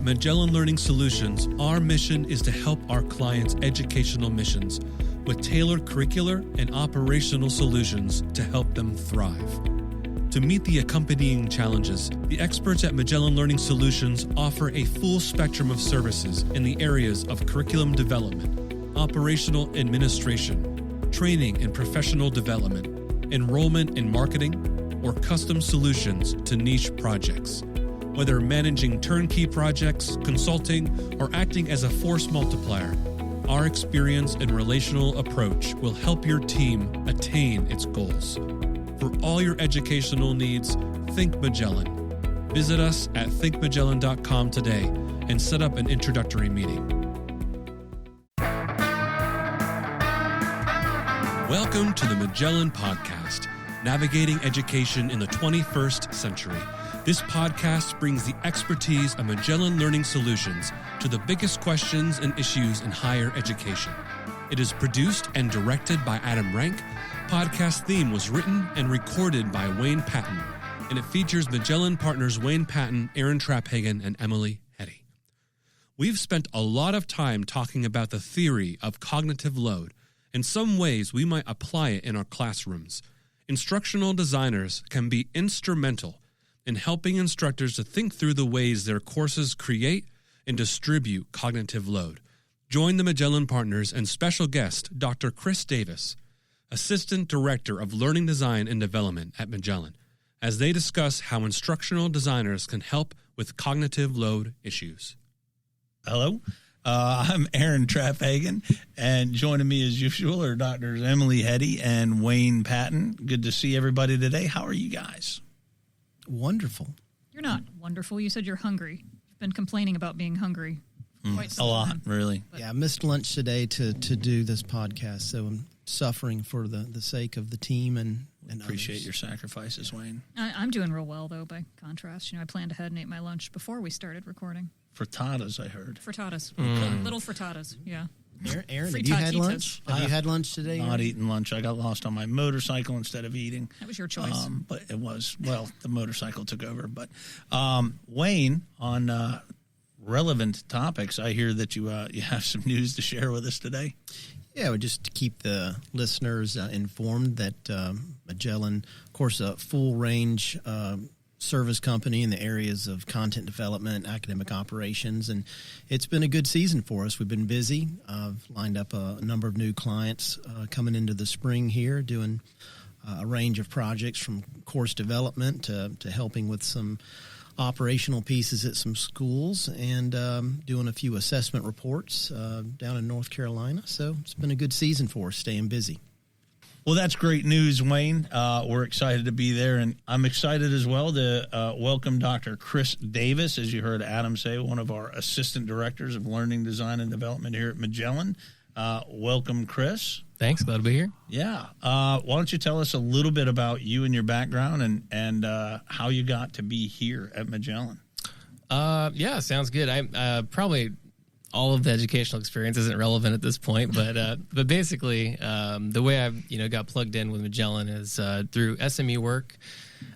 At Magellan Learning Solutions, our mission is to help our clients' educational missions with tailored curricular and operational solutions to help them thrive. To meet the accompanying challenges, the experts at Magellan Learning Solutions offer a full spectrum of services in the areas of curriculum development, operational administration, training and professional development, enrollment and marketing, or custom solutions to niche projects. Whether managing turnkey projects, consulting, or acting as a force multiplier, our experience and relational approach will help your team attain its goals. For all your educational needs, think Magellan. Visit us at thinkmagellan.com today and set up an introductory meeting. Welcome to the Magellan Podcast, navigating education in the 21st century. This podcast brings the expertise of Magellan Learning Solutions to the biggest questions and issues in higher education. It is produced and directed by Adam Rank. Podcast theme was written and recorded by Wayne Patton, and it features Magellan partners Wayne Patton, Aaron Trapphagen, and Emily Hetty. We've spent a lot of time talking about the theory of cognitive load and some ways we might apply it in our classrooms. Instructional designers can be instrumental in helping instructors to think through the ways their courses create and distribute cognitive load. Join the Magellan partners and special guest, Dr. Chris Davis, Assistant Director of Learning Design and Development at Magellan, as they discuss how instructional designers can help with cognitive load issues. Hello, I'm Aaron Trapphagen, and joining me as usual are Drs. Emily Hetty and Wayne Patton. Good to see everybody today. How are you guys? Wonderful. You're not wonderful. You said you're hungry. You've been complaining about being hungry. Quite a lot, time. really. Yeah, I missed lunch today to do this podcast, so I'm suffering for the sake of the team and Appreciate others. Your sacrifices, Wayne. I'm doing real well, though, by contrast. I planned ahead and ate my lunch before we started recording. Frittatas, I heard. Frittatas. Little frittatas, yeah. Aaron, have you had lunch? Have you had lunch today? Not Aaron? eating lunch. I got lost on my motorcycle instead of eating. That was your choice. But it was, the motorcycle took over. But Wayne, on relevant topics, I hear that you have some news to share with us today. Yeah, just to keep the listeners informed that Magellan, of course, a full-range service company in the areas of content development, academic operations, and it's been a good season for us. We've been busy. I've lined up a number of new clients coming into the spring here, doing a range of projects from course development to helping with some operational pieces at some schools and doing a few assessment reports down in North Carolina. So it's been a good season for us, staying busy. Well, that's great news, Wayne. We're excited to be there, and I'm excited as well to welcome Dr. Chris Davis, as you heard Adam say, one of our assistant directors of learning design and development here at Magellan. Welcome, Chris. Thanks. Glad to be here. Yeah. Why don't you tell us a little bit about you and your background and how you got to be here at Magellan? Yeah, sounds good. I probably all of the educational experience isn't relevant at this point, but basically the way I've got plugged in with Magellan is through SME work,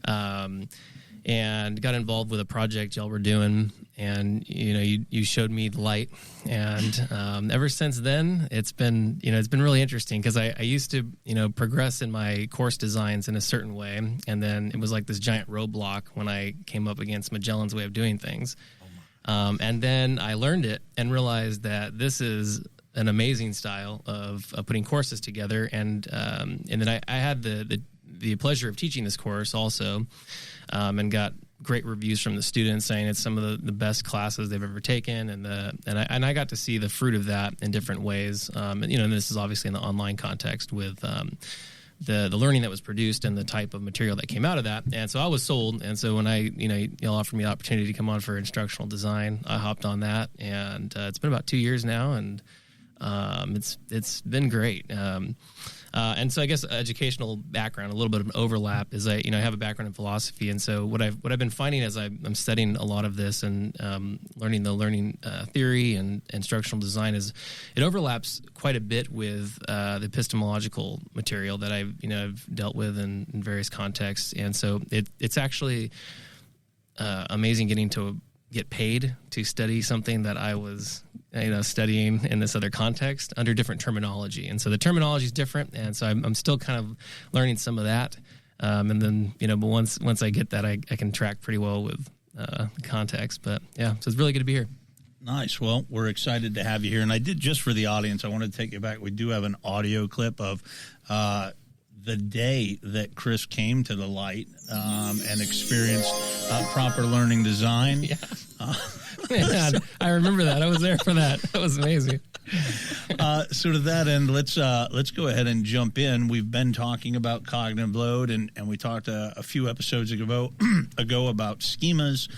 and got involved with a project y'all were doing, and you showed me the light, and ever since then it's been really interesting because I used to progress in my course designs in a certain way, and then it was like this giant roadblock when I came up against Magellan's way of doing things. And then I learned it and realized that this is an amazing style of putting courses together. And then I had the pleasure of teaching this course also, and got great reviews from the students saying it's some of the best classes they've ever taken. And I got to see the fruit of that in different ways. And this is obviously in the online context with the learning that was produced and the type of material that came out of that. And so I was sold. And so when y'all offered me the opportunity to come on for instructional design, I hopped on that, and it's been about 2 years now, and it's been great. And so I guess educational background, a little bit of an overlap is I have a background in philosophy. And so what I've been finding as I'm studying a lot of this and learning the learning theory and instructional design is it overlaps quite a bit with the epistemological material that I've dealt with in various contexts. And so it's actually amazing getting to get paid to study something that I was studying in this other context under different terminology. And so the terminology is different. And so I'm still kind of learning some of that. And then, but once I get that, I can track pretty well with context. But yeah, so it's really good to be here. Nice. Well, we're excited to have you here. And I did, just for the audience, I wanted to take you back. We do have an audio clip of the day that Chris came to the Light and experienced proper learning design. Yeah. Man, I remember that. I was there for that. That was amazing. So to that end, let's go ahead and jump in. We've been talking about cognitive load, and we talked a few episodes ago about schemas,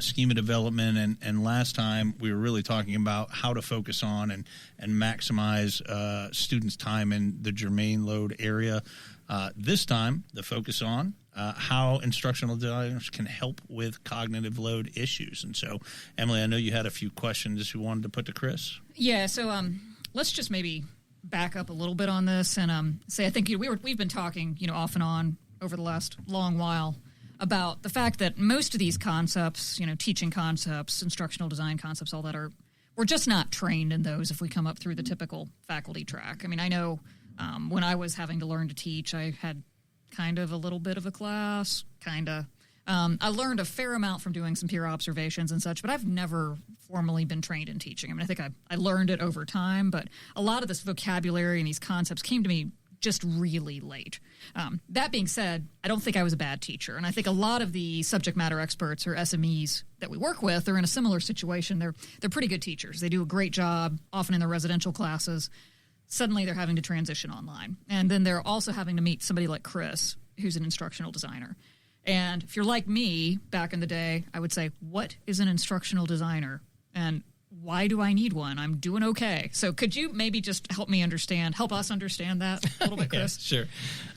schema development, and last time we were really talking about how to focus on and maximize students' time in the germane load area. This time, the focus on how instructional designers can help with cognitive load issues. And so, Emily, I know you had a few questions you wanted to put to Chris. Yeah, so let's just maybe back up a little bit on this and say I think we've been talking off and on over the last long while about the fact that most of these concepts, teaching concepts, instructional design concepts, all that we're just not trained in those if we come up through the typical faculty track. I mean, I know when I was having to learn to teach, I had kind of a little bit of a class, I learned a fair amount from doing some peer observations and such, but I've never formally been trained in teaching. I mean, I think I learned it over time, but a lot of this vocabulary and these concepts came to me just really late. That being said, I don't think I was a bad teacher, and I think a lot of the subject matter experts or SMEs that we work with are in a similar situation. They're pretty good teachers. They do a great job, often in their residential classes. Suddenly they're having to transition online. And then they're also having to meet somebody like Chris, who's an instructional designer. And if you're like me back in the day, I would say, what is an instructional designer? And why do I need one? I'm doing okay. So could you maybe just help us understand that a little bit, Chris? Yeah,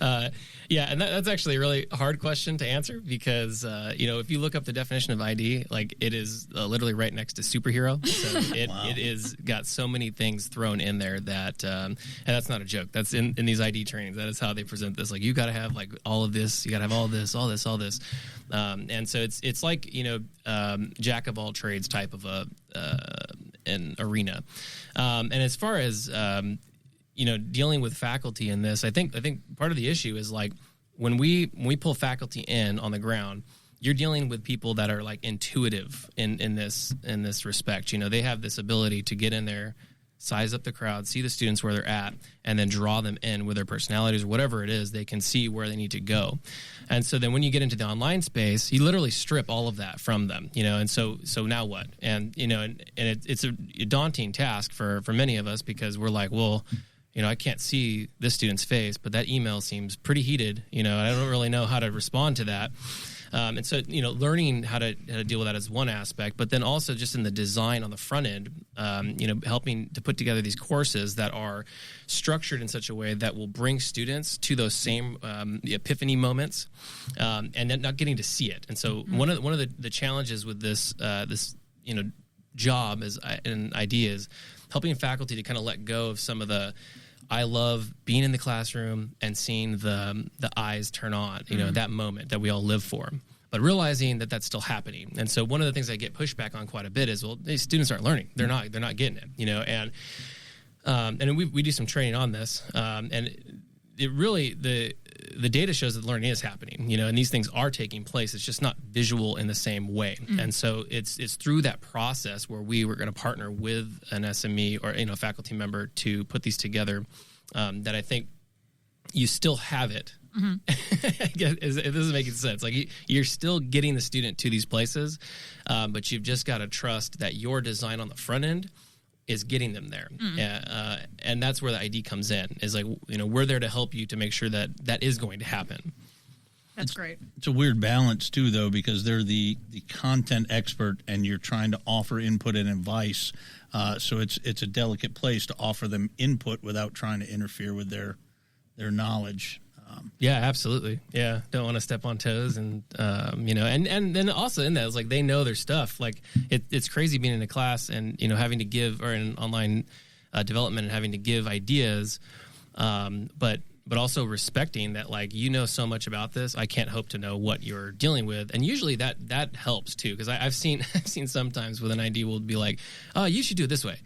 sure. And that's actually a really hard question to answer because, if you look up the definition of ID, like it is literally right next to superhero. So it is got so many things thrown in there that, and that's not a joke. That's in these ID trainings. That is how they present this. Like you got to have like all of this. You got to have all this, all this, all this. And so it's like, jack of all trades type of an arena. And as far as, dealing with faculty in this, I think part of the issue is like when we pull faculty in on the ground, you're dealing with people that are like intuitive in this respect. They have this ability to get in there, size up the crowd, see the students where they're at, and then draw them in with their personalities or whatever it is. They can see where they need to go. And so then when you get into the online space, you literally strip all of that from them, and so now what? And, it's a daunting task for many of us because we're like, well, I can't see this student's face, but that email seems pretty heated, I don't really know how to respond to that. And so, learning how to deal with that is one aspect, but then also just in the design on the front end, helping to put together these courses that are structured in such a way that will bring students to those same epiphany moments, and then not getting to see it. And so one of the challenges with this job and idea is helping faculty to kind of let go of some of the I love being in the classroom and seeing the eyes turn on, that moment that we all live for, but realizing that that's still happening. And so one of the things I get pushback on quite a bit is, well, these students aren't learning. They're not getting it, and we do some training on this. And it really, the data shows that learning is happening, and these things are taking place. It's just not visual in the same way. And so it's through that process where we were going to partner with an SME or, faculty member to put these together, that I think you still have it. It doesn't make sense. Like you're still getting the student to these places, but you've just got to trust that your design on the front end is getting them there. And that's where the ID comes in, is like, we're there to help you to make sure that is going to happen. That's great. It's a weird balance too, though, because they're the content expert and you're trying to offer input and advice. So it's a delicate place to offer them input without trying to interfere with their knowledge. Yeah, absolutely. Yeah, don't want to step on toes, and and then also in that, it's like they know their stuff. Like it's crazy being in a class and having to give, or in online development and having to give ideas, but but also respecting that, like, you know so much about this, I can't hope to know what you're dealing with. And usually that helps too, because I've seen sometimes with an ID will be like, oh, you should do it this way,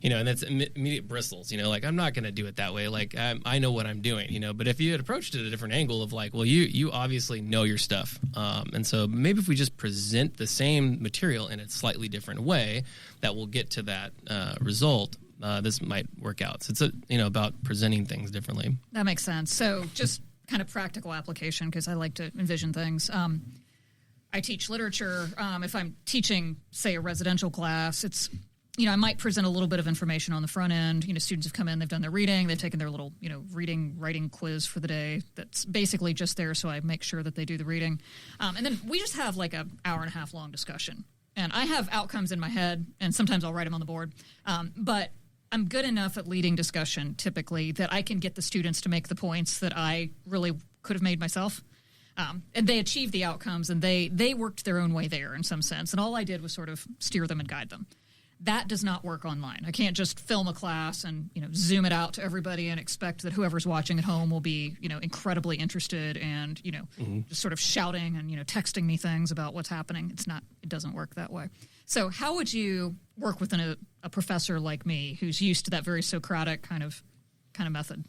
and that's immediate bristles, like, I'm not going to do it that way. Like, I know what I'm doing, but if you had approached it a different angle of like, well, you obviously know your stuff. And so maybe if we just present the same material in a slightly different way, that will get to that result. This might work out. So it's about presenting things differently. That makes sense. So just kind of practical application, because I like to envision things. I teach literature. If I'm teaching, say, a residential class, it's, I might present a little bit of information on the front end. Students have come in, they've done their reading, they've taken their little, writing quiz for the day. That's basically just there so I make sure that they do the reading. And then we just have like an hour and a half long discussion. And I have outcomes in my head, and sometimes I'll write them on the board. But I'm good enough at leading discussion, typically, that I can get the students to make the points that I really could have made myself. And they achieved the outcomes, and they worked their own way there in some sense. And all I did was sort of steer them and guide them. That does not work online. I can't just film a class and zoom it out to everybody and expect that whoever's watching at home will be incredibly interested and just sort of shouting and texting me things about what's happening. It doesn't work that way. So how would you work with a professor like me who's used to that very Socratic kind of method?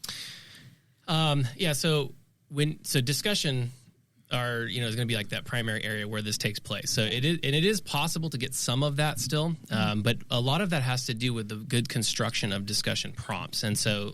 So discussion is going to be like that primary area where this takes place. So it is possible to get some of that still, but a lot of that has to do with the good construction of discussion prompts. And so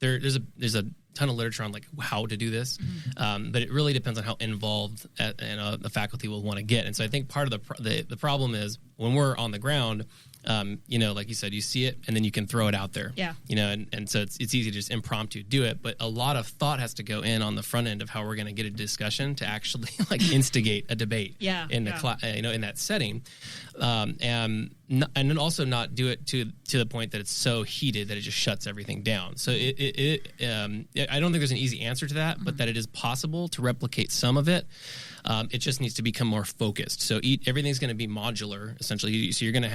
there's a ton of literature on like how to do this, but it really depends on how involved the faculty will want to get. And so I think part of the problem is when we're on the ground, like you said, you see it and then you can throw it out there. Yeah. And so it's easy to just impromptu do it, but a lot of thought has to go in on the front end of how we're going to get a discussion to actually like instigate a debate. In that setting, and then also not do it to the point that it's so heated that it just shuts everything down. So I don't think there's an easy answer to that, but that it is possible to replicate some of it. It just needs to become more focused. So everything's going to be modular, essentially. So you're going to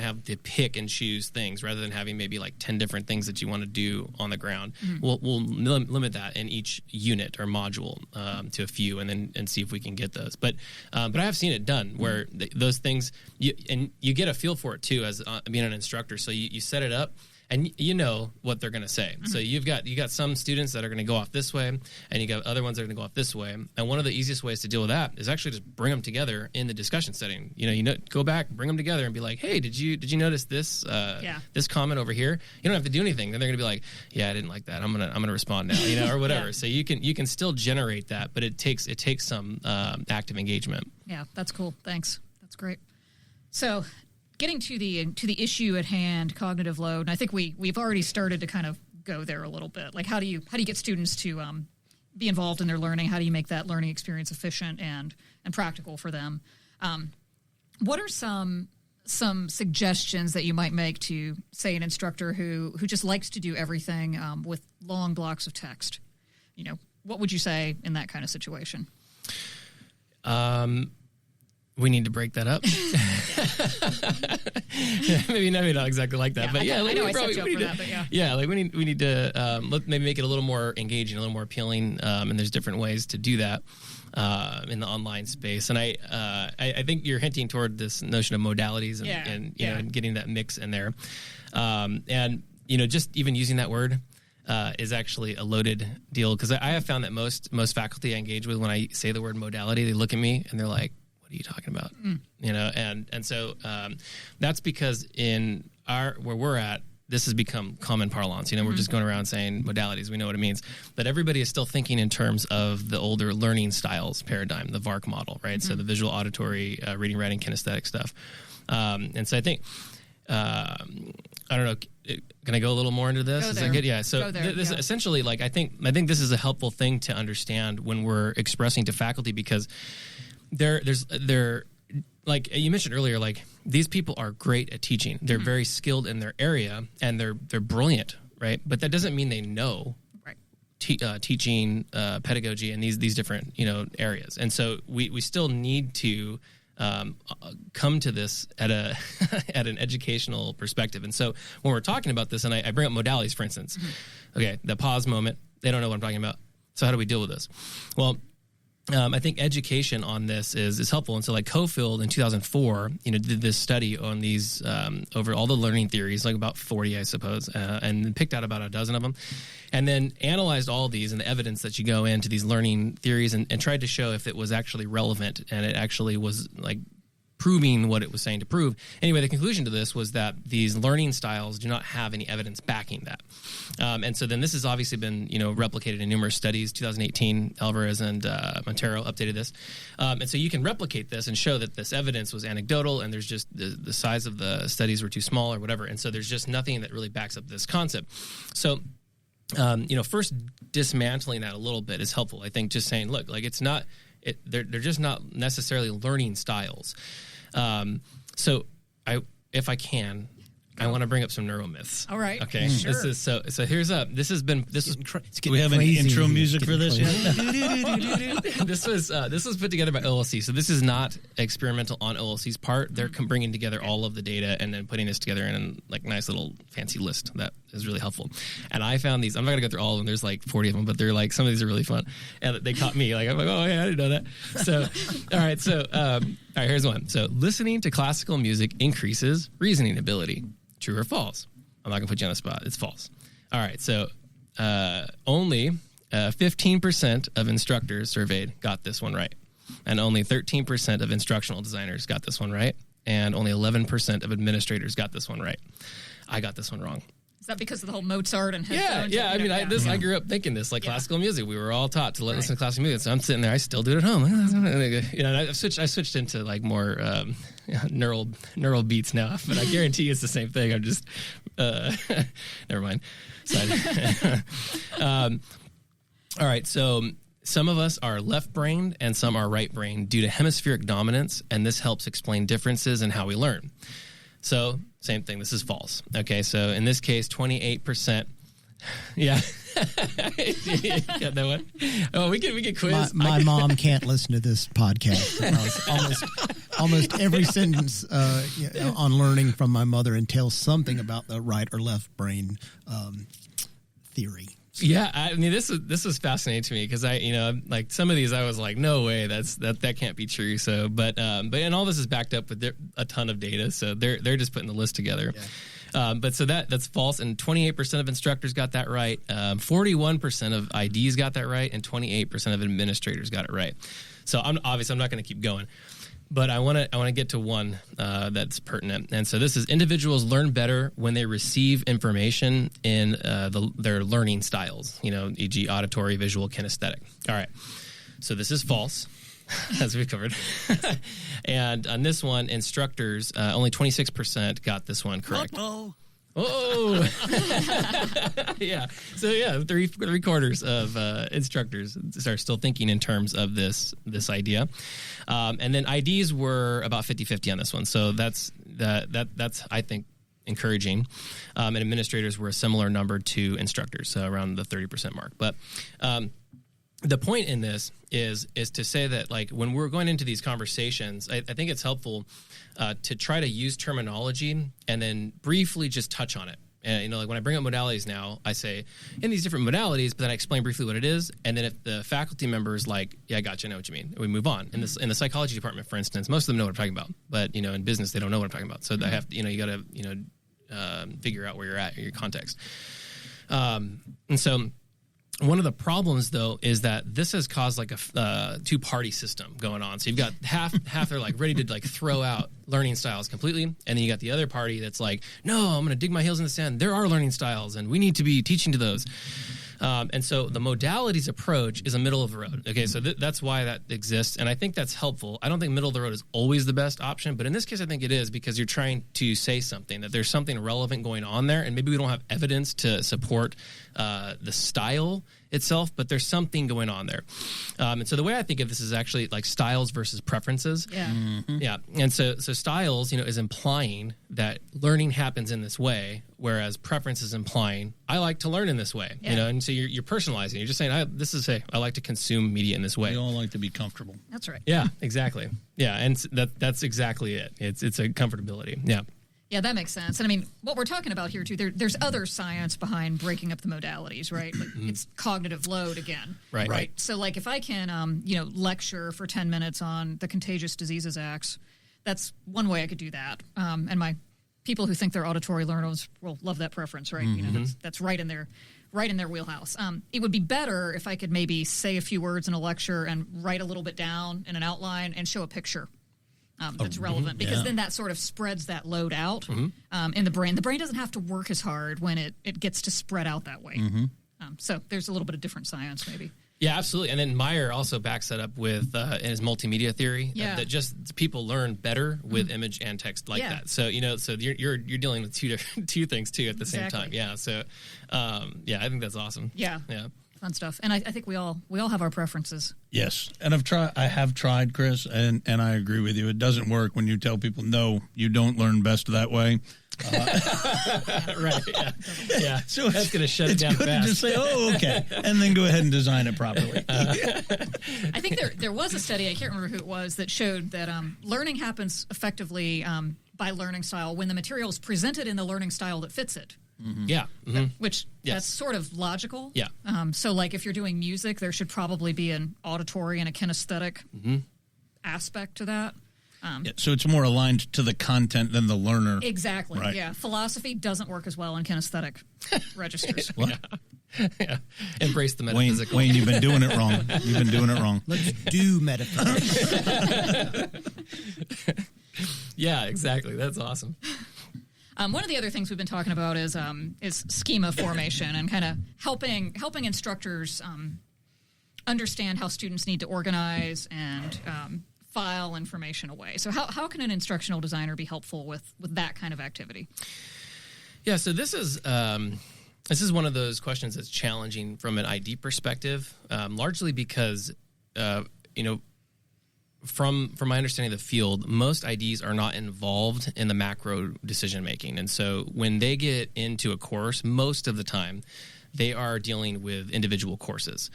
have to pick and choose things rather than having maybe like 10 different things that you want to do on the ground. We'll limit that in each unit or module to a few, and see if we can get those. But I have seen it done where those things you get a feel for it too as being an instructor. So you set it up. And you know what they're going to say. So you got some students that are going to go off this way, and you got other ones that are going to go off this way. And one of the easiest ways to deal with that is actually just bring them together in the discussion setting. Go back, bring them together, and be like, "Hey, did you notice this this comment over here?" You don't have to do anything. Then they're going to be like, "Yeah, I didn't like that. I'm gonna respond now," or whatever. So you can still generate that, but it takes some active engagement. Yeah, that's cool. Thanks. That's great. So, getting to the issue at hand, cognitive load, and I think we've already started to kind of go there a little bit. Like how do you get students to be involved in their learning? How do you make that learning experience efficient and practical for them? What are some suggestions that you might make to, say, an instructor who just likes to do everything with long blocks of text? What would you say in that kind of situation? We need to break that up. maybe not exactly like that, but I know I set you up for that, but yeah. Yeah, like we need to maybe make it a little more engaging, a little more appealing, and there's different ways to do that in the online space. And I think you're hinting toward this notion of modalities and getting that mix in there. And just even using that word is actually a loaded deal, because I have found that most faculty I engage with, when I say the word modality, they look at me and they're like, "What are you talking about?" And so that's because in where we're at, this has become common parlance. We're just going around saying modalities. We know what it means, but everybody is still thinking in terms of the older learning styles paradigm, the VARC model, right? So the visual, auditory, reading, writing, kinesthetic stuff. And so I think I don't know. Can I go a little more into this? Is that good? Yeah. So this essentially, like, I think this is a helpful thing to understand when we're expressing to faculty, because there's like you mentioned earlier, like these people are great at teaching. They're very skilled in their area, and they're brilliant, right? But that doesn't mean they know teaching, pedagogy, and these different areas. And so we still need to come to this at an educational perspective. And so when we're talking about this, and I bring up modalities, for instance, okay, the pause moment, They don't know what I'm talking about. So how do we deal with this? Well, I think education on this is helpful. And so like Cofield in 2004, did this study on these over all the learning theories, like about 40, I suppose, and picked out about a dozen of them, and then analyzed all these and the evidence that you go into these learning theories and tried to show if it was actually relevant and it actually was like proving what it was saying to prove. Anyway, the conclusion to this was that these learning styles do not have any evidence backing that. And so then this has obviously been, replicated in numerous studies. 2018, Alvarez and Montero updated this. And so you can replicate this and show that this evidence was anecdotal and there's just the size of the studies were too small or whatever. And so there's just nothing that really backs up this concept. So first dismantling that a little bit is helpful. I think just saying, look, like they're just not necessarily learning styles. So if I can, I want to bring up some neuromyths. All right. Okay. Sure. This is so here's Do we have any intro music for this yet? this was put together by OLC. So this is not experimental on OLC's part. They're bringing together all of the data and then putting this together in a like nice little fancy list that is really helpful. And I found these. I'm not gonna go through all of them. There's like 40 of them, but they're like some of these are really fun. And they caught me. Like I'm like, oh yeah, I didn't know that. So all right. So all right. Here's one. So listening to classical music increases reasoning ability. True or false? I'm not gonna put you on the spot. It's false. All right. So only 15% of instructors surveyed got this one right, and only 13% of instructional designers got this one right, and only 11% of administrators got this one right. I got this one wrong. Is that because of the whole Mozart and Yeah. headphones? I mean, I grew up thinking this, like classical music. We were all taught to listen to classical music. So I'm sitting there, I still do it at home. And I switched into like more neural beats now, but I guarantee it's the same thing. I'm just, never mind. All right. So some of us are left-brained and some are right-brained due to hemispheric dominance, and this helps explain differences in how we learn. So same thing. This is false. Okay. So in this case, 28%. Yeah. Got that one? Oh, we get quiz. My mom can't listen to this podcast because almost every sentence on learning from my mother entails something about the right or left brain theory. Yeah, I mean this is fascinating to me because like some of these I was like, no way, that can't be true. So, but and all this is backed up with a ton of data, so they're just putting the list together. Yeah. But so that's false, and 28% of instructors got that right, 41% of IDs got that right, and 28% of administrators got it right. So I'm not going to keep going. But I want to get to one that's pertinent. And so this is individuals learn better when they receive information in their learning styles, e.g. auditory, visual, kinesthetic. All right. So this is false, as we've covered. And on this one, instructors, only 26% got this one correct. Uh-oh. Oh, yeah. So yeah, three quarters of instructors are still thinking in terms of this idea, and then IDs were about 50-50 on this one. So that's I think encouraging, and administrators were a similar number to instructors, so around the 30% mark. But the point in this is to say that like when we're going into these conversations, I think it's helpful to try to use terminology and then briefly just touch on it. And like when I bring up modalities now, I say in these different modalities, but then I explain briefly what it is. And then if the faculty member is like, yeah, I gotcha, I know what you mean, we move on. In the psychology department, for instance, most of them know what I'm talking about, but in business they don't know what I'm talking about. So I have to, you got to figure out where you're at, your context. And so one of the problems, though, is that this has caused like a two-party system going on. So you've got half they're like ready to like throw out learning styles completely, and then you got the other party that's like, no, I'm going to dig my heels in the sand. There are learning styles, and we need to be teaching to those. And so the modalities approach is a middle of the road. Okay, so that's why that exists, and I think that's helpful. I don't think middle of the road is always the best option, but in this case, I think it is because you're trying to say something, that there's something relevant going on there, and maybe we don't have evidence to support the style itself, but there's something going on there. And so the way I think of this is actually like styles versus preferences. Yeah. Mm-hmm. Yeah. And so styles, is implying that learning happens in this way, whereas preference is implying I like to learn in this way. Yeah. And so you're personalizing. You're just saying I like to consume media in this way. We all like to be comfortable. That's right. Yeah, exactly. Yeah, and that's exactly it. It's a comfortability. Yeah. Yeah, that makes sense. And I mean, what we're talking about here, too, there's other science behind breaking up the modalities, right? Like it's cognitive load again. Right. So, like, if I can, lecture for 10 minutes on the Contagious Diseases Acts, that's one way I could do that. And my people who think they're auditory learners will love that preference, right? That's right in their wheelhouse. It would be better if I could maybe say a few words in a lecture and write a little bit down in an outline and show a picture. That's relevant because then that sort of spreads that load out in the brain. The brain doesn't have to work as hard when it gets to spread out that way. So there's a little bit of different science maybe. Yeah, absolutely. And then Meyer also backs that up with in his multimedia theory that just people learn better with image and text like that. So so you're dealing with two things too at the same time. Yeah. So I think that's awesome. Yeah. Fun stuff. And I think we all have our preferences. Yes. And I have tried, Chris, and I agree with you. It doesn't work when you tell people, no, you don't learn best that way. Right. Yeah. So that's going to shut it down fast. Just say, oh, okay, and then go ahead and design it properly. I think there was a study, I can't remember who it was, that showed that learning happens effectively by learning style when the material is presented in the learning style that fits it. Yeah. Which that's sort of logical. Yeah. So like if you're doing music, there should probably be an auditory and a kinesthetic aspect to that. So it's more aligned to the content than the learner. Exactly. Right. Yeah. Philosophy doesn't work as well in kinesthetic registers. Yeah. Embrace the metaphysical. Wayne, you've been doing it wrong. Let's do metaphysics. Yeah, exactly. That's awesome. One of the other things we've been talking about is schema formation and kind of helping instructors understand how students need to organize and file information away. So how can an instructional designer be helpful with that kind of activity? Yeah, so this is one of those questions that's challenging from an ID perspective, largely because from my understanding of the field, most IDs are not involved in the macro decision making, and so when they get into a course, most of the time they are dealing with individual courses.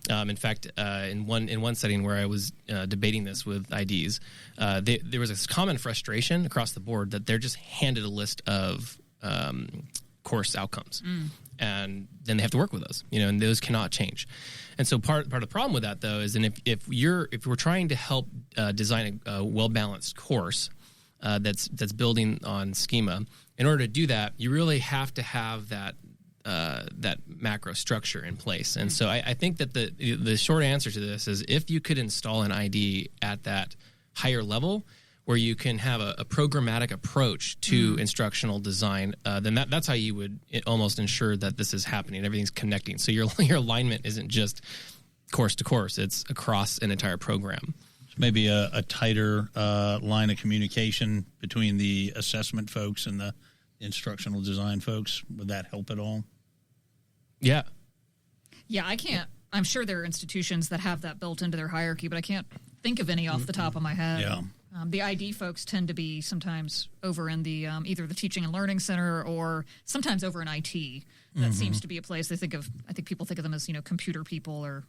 In fact, in one setting where I was debating this with IDs, there was this common frustration across the board that they're just handed a list of course outcomes, and then they have to work with those, and those cannot change. And so part of the problem with that, though, is if we're trying to help design a well-balanced course that's building on schema, in order to do that, you really have to have that macro structure in place. And so I think that the short answer to this is if you could install an ID at that higher level where you can have a programmatic approach to instructional design, then that's how you would almost ensure that this is happening. Everything's connecting. So your alignment isn't just course to course. It's across an entire program. Maybe a tighter line of communication between the assessment folks and the instructional design folks. Would that help at all? Yeah. Yeah, I can't. I'm sure there are institutions that have that built into their hierarchy, but I can't think of any off the top of my head. Yeah. The ID folks tend to be sometimes over in the either the teaching and learning center or sometimes over in IT. That seems to be a place I think people think of them as, computer people or,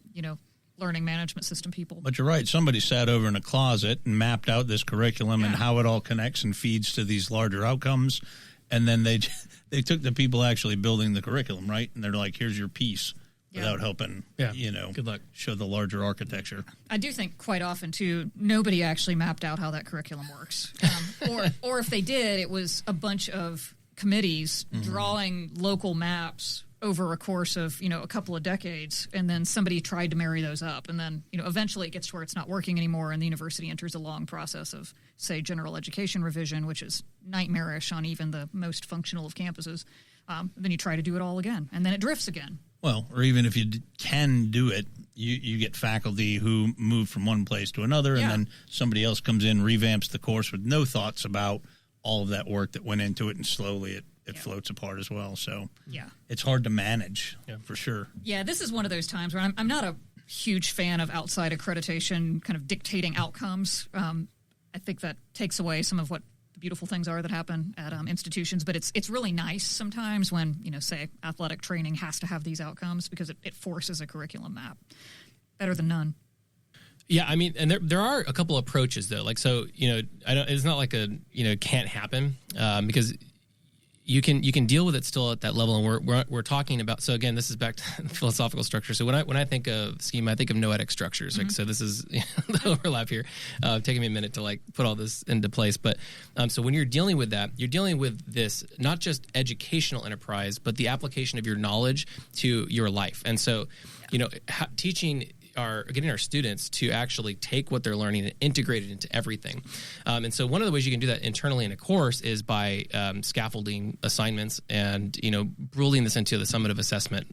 learning management system people. But you're right. Somebody sat over in a closet and mapped out this curriculum and how it all connects and feeds to these larger outcomes. And then they took the people actually building the curriculum, right? And they're like, here's your piece. Without helping, good luck. Show the larger architecture. I do think quite often, too, nobody actually mapped out how that curriculum works. Or if they did, it was a bunch of committees drawing local maps over a course of, a couple of decades, and then somebody tried to marry those up. And then, eventually it gets to where it's not working anymore, and the university enters a long process of, say, general education revision, which is nightmarish on even the most functional of campuses. Then you try to do it all again, and then it drifts again. Well, or even if you can do it, you get faculty who move from one place to another, and then somebody else comes in, revamps the course with no thoughts about all of that work that went into it, and slowly it floats apart as well. So it's hard to manage, for sure. Yeah, this is one of those times where I'm not a huge fan of outside accreditation kind of dictating outcomes. I think that takes away some of what beautiful things are that happen at institutions, but it's really nice sometimes when, say, athletic training has to have these outcomes because it forces a curriculum map. Better than none. Yeah, I mean, and there are a couple approaches though. Like, so, it's not like can't happen, because you can deal with it still at that level. And we're talking about, so again, this is back to philosophical structure. So when I think of schema, I think of noetic structures. Like, so this is the overlap here, taking me a minute to like put all this into place. But so when you're dealing with that, you're dealing with this, not just educational enterprise, but the application of your knowledge to your life. And so, getting our students to actually take what they're learning and integrate it into everything. And so one of the ways you can do that internally in a course is by scaffolding assignments and, ruling this into the summative assessment,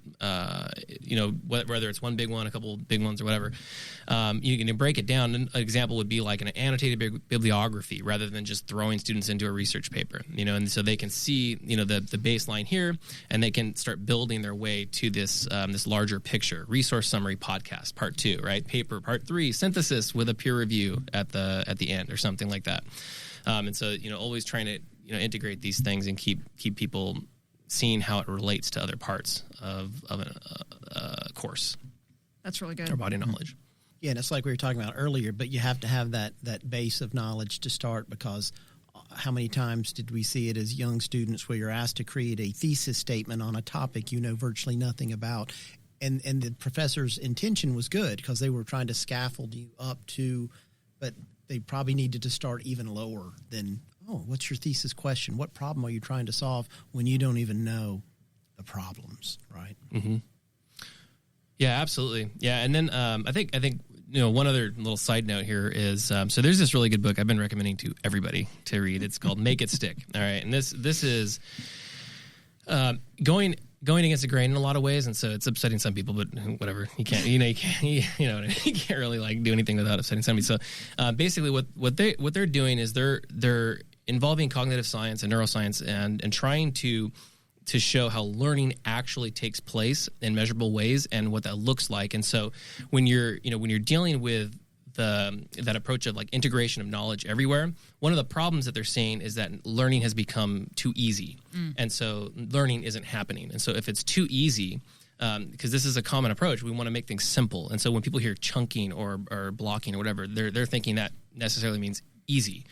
whether it's one big one, a couple big ones or whatever. You can break it down. An example would be like an annotated bibliography rather than just throwing students into a research paper, and so they can see, the baseline here, and they can start building their way to this larger picture. Resource summary podcast, part 2, right? Paper, part 3, synthesis with a peer review at the end or something like that. And so, always trying to, integrate these things and keep people seeing how it relates to other parts of a course. That's really good. Or body knowledge. Yeah, and it's like we were talking about earlier, but you have to have that base of knowledge to start, because how many times did we see it as young students where you're asked to create a thesis statement on a topic you know virtually nothing about? And the professor's intention was good because they were trying to scaffold you up to, but they probably needed to start even lower than, what's your thesis question? What problem are you trying to solve when you don't even know the problems, right? Mm-hmm. Yeah, absolutely. Yeah, and then I think one other little side note here is so there's this really good book I've been recommending to everybody to read. It's called Make It Stick. All right, and this is going against the grain in a lot of ways, and so it's upsetting some people, but whatever. You can't really like do anything without upsetting somebody. So basically, what they're doing is they're involving cognitive science and neuroscience and trying to show how learning actually takes place in measurable ways and what that looks like. And so when you're dealing with that approach of like integration of knowledge everywhere, one of the problems that they're seeing is that learning has become too easy. And so learning isn't happening. And so if it's too easy, because this is a common approach, we want to make things simple. And so when people hear chunking or blocking or whatever, they're thinking that necessarily means easy.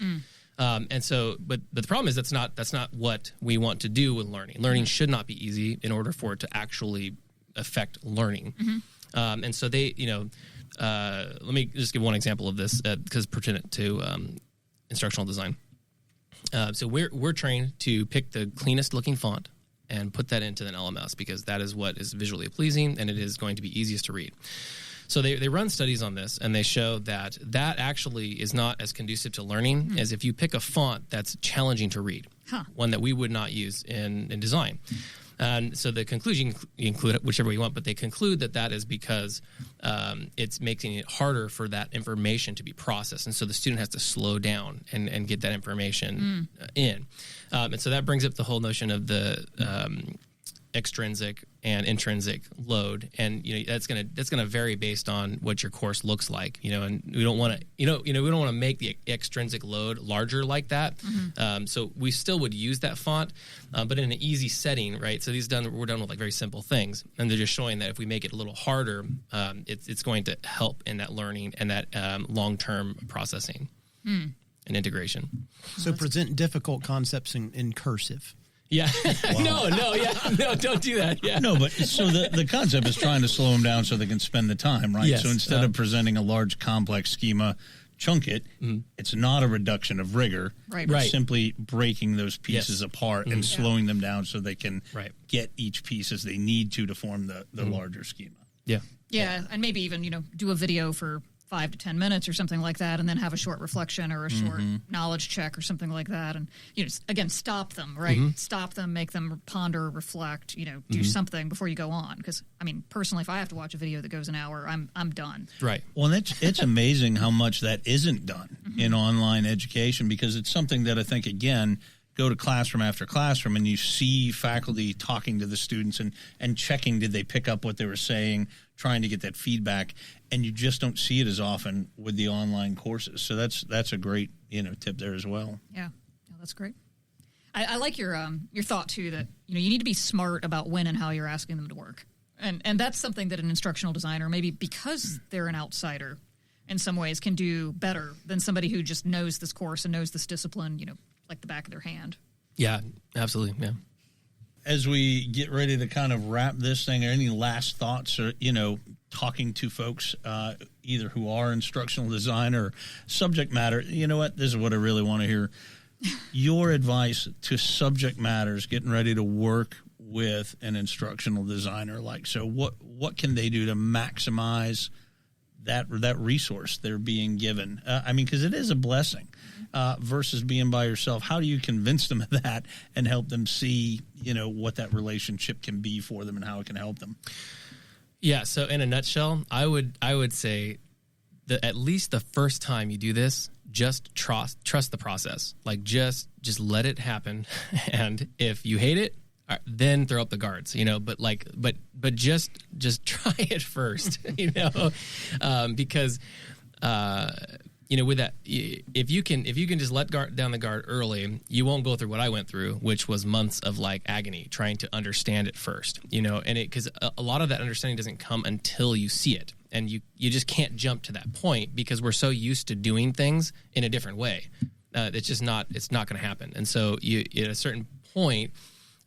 And so, but the problem is that's not what we want to do with learning. Learning should not be easy in order for it to actually affect learning. And so they, let me just give one example of this because it's pertinent to instructional design. So we're trained to pick the cleanest looking font and put that into an LMS because that is what is visually pleasing and it is going to be easiest to read. So they run studies on this, and they show that actually is not as conducive to learning as if you pick a font that's challenging to read, one that we would not use in design. And so the conclusion, you include it whichever way you want, but they conclude that is because it's making it harder for that information to be processed. And so the student has to slow down and get that information in. And so that brings up the whole notion of the extrinsic and intrinsic load, and that's gonna vary based on what your course looks like, and we don't want to we don't want to make the extrinsic load larger like that. So we still would use that font, but in an easy setting, right? So we're done with like very simple things, and they're just showing that if we make it a little harder, it's going to help in that learning and that long-term processing and integration. So present difficult concepts in cursive. Yeah. Wow. No, don't do that. Yeah. No, but so the concept is trying to slow them down so they can spend the time, right? Yes. So instead of presenting a large complex schema, chunk it. It's not a reduction of rigor. Right. It's simply breaking those pieces apart and slowing them down so they can get each piece as they need to form the larger schema. Yeah. Yeah, and maybe even, do a video for 5 to 10 minutes or something like that, and then have a short reflection or a short knowledge check or something like that. And, again, stop them, right? Stop them, make them ponder, reflect, do something before you go on. Because, personally, if I have to watch a video that goes an hour, I'm done. Right. Well, and it's amazing how much that isn't done in online education, because it's something that I think, again, go to classroom after classroom and you see faculty talking to the students and checking did they pick up what they were saying, trying to get that feedback, and you just don't see it as often with the online courses. So that's a great tip there as well. Yeah, that's great. I like your thought too that you need to be smart about when and how you're asking them to work, and that's something that an instructional designer, maybe because they're an outsider, in some ways can do better than somebody who just knows this course and knows this discipline, like the back of their hand. Yeah, absolutely. Yeah. As we get ready to kind of wrap this thing, are any last thoughts or, talking to folks either who are instructional design or subject matter? You know what? This is what I really want to hear. Your advice to subject matters getting ready to work with an instructional designer. So what can they do to maximize that resource they're being given? Because it is a blessing versus being by yourself. How do you convince them of that and help them see, what that relationship can be for them and how it can help them? Yeah. So in a nutshell, I would say that at least the first time you do this, just trust the process. Like just let it happen. And if you hate it, then throw up the guards, but just try it first, because, with that, if you can just let down the guard early, you won't go through what I went through, which was months of agony trying to understand it first, because a lot of that understanding doesn't come until you see it. And you just can't jump to that point because we're so used to doing things in a different way. It's not going to happen. And so at a certain point,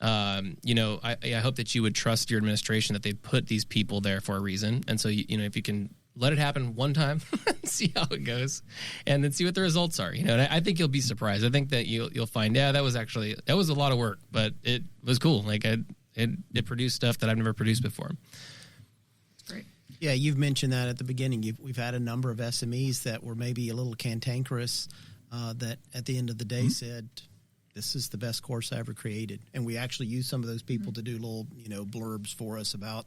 I hope that you would trust your administration that they put these people there for a reason. And so, if you can let it happen one time, see how it goes, and then see what the results are. And I think you'll be surprised. I think that you'll find, that was a lot of work, but it was cool. It produced stuff that I've never produced before. Great. Yeah, you've mentioned that at the beginning. We've had a number of SMEs that were maybe a little cantankerous that at the end of the day said, this is the best course I ever created. And we actually use some of those people to do little, blurbs for us about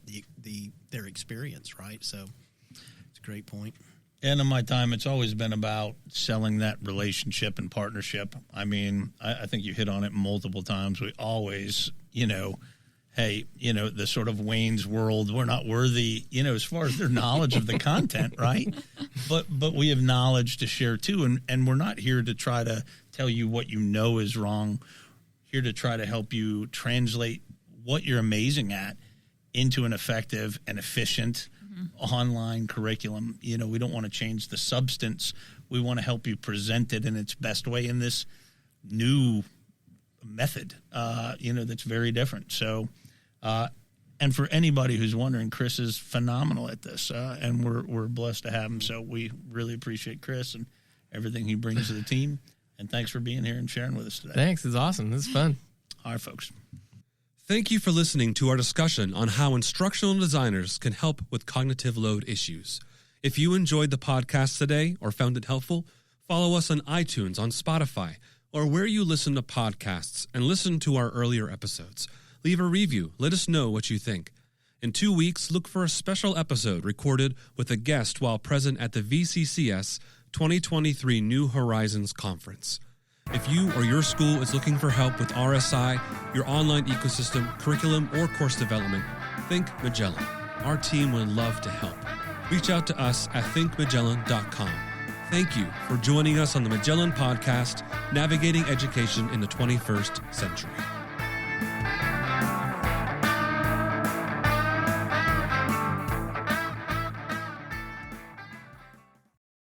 their experience, right? So it's a great point. And in my time, it's always been about selling that relationship and partnership. I think you hit on it multiple times. We always, hey, the sort of Wayne's World, we're not worthy, as far as their knowledge of the content, right? But we have knowledge to share too, and we're not here to try to tell you what is wrong. Here to try to help you translate what you're amazing at into an effective and efficient online curriculum. We don't want to change the substance. We want to help you present it in its best way in this new method, that's very different. So, and for anybody who's wondering, Chris is phenomenal at this, and we're blessed to have him. So we really appreciate Chris and everything he brings to the team. And thanks for being here and sharing with us today. Thanks. It's awesome. This is fun. All right, folks. Thank you for listening to our discussion on how instructional designers can help with cognitive load issues. If you enjoyed the podcast today or found it helpful, follow us on iTunes, on Spotify, or where you listen to podcasts, and listen to our earlier episodes. Leave a review. Let us know what you think. In 2 weeks, look for a special episode recorded with a guest while present at the VCCS 2023 New Horizons Conference. If you or your school is looking for help with RSI, your online ecosystem, curriculum, or course development, think Magellan. Our team would love to help. Reach out to us at thinkmagellan.com. Thank you for joining us on the Magellan Podcast, Navigating Education in the 21st Century.